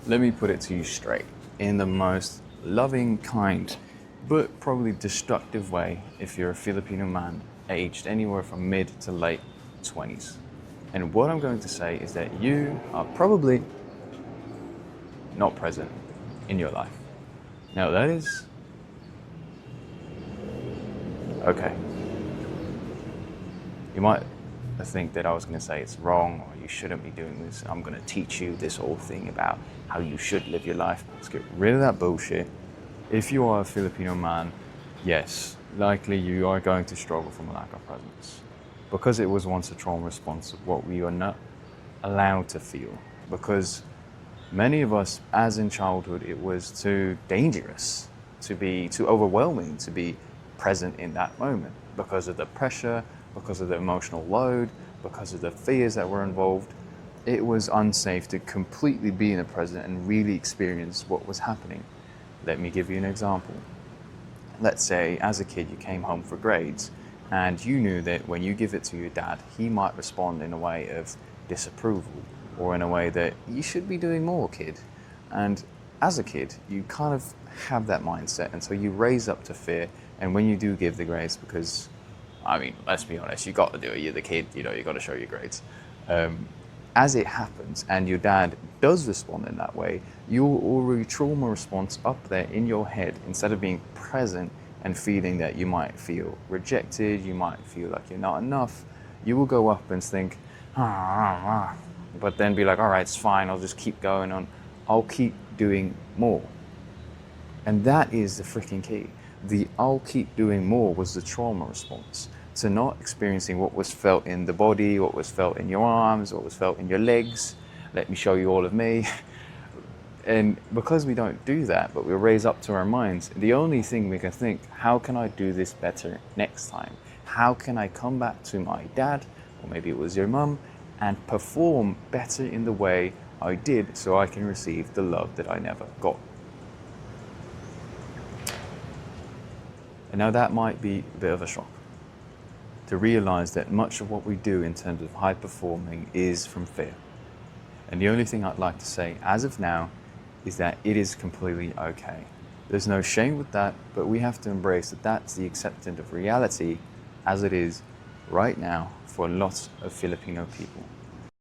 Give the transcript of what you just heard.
Let me put it to you straight, in the most loving, kind, but probably destructive way if you're a Filipino man aged anywhere from mid to late 20s. And what I'm going to say is that you are probably not present in your life. Now, that is okay. You might think that I was going to say it's wrong or you shouldn't be doing this. I'm going to teach you this whole thing about how you should live your life. Let's get rid of that bullshit. If you are a Filipino man, yes, likely you are going to struggle from a lack of presence because it was once a trauma response of what we are not allowed to feel. Because many of us, as in childhood, it was too dangerous, to be too overwhelming to be present in that moment because of the pressure, because of the emotional load, because of the fears that were involved. It was unsafe to completely be in the present and really experience what was happening. Let me give you an example. Let's say as a kid you came home for grades and you knew that when you give it to your dad, he might respond in a way of disapproval or in a way that you should be doing more, kid. And as a kid, you kind of have that mindset, and so you raise up to fear. And when you do give the grades, because I mean, let's be honest, you got to do it. You're the kid, you know, you got to show your grades. As it happens, and your dad does respond in that way, you're already trauma response up there in your head instead of being present and feeling that you might feel rejected, you might feel like you're not enough. You will go up and think, but then be like, all right, it's fine. I'll just keep going on. I'll keep doing more. And that is the freaking key. The I'll keep doing more was the trauma response to not experiencing what was felt in the body, what was felt in your arms, what was felt in your legs. Let me show you all of me. And because we don't do that, but we raise up to our minds, the only thing we can think, how can I do this better next time? How can I come back to my dad, or maybe it was your mum, and perform better in the way I did so I can receive the love that I never got? And now that might be a bit of a shock to realize that much of what we do in terms of high performing is from fear. And the only thing I'd like to say as of now is that it is completely okay. There's no shame with that, but we have to embrace that that's the acceptance of reality as it is right now for lots of Filipino people.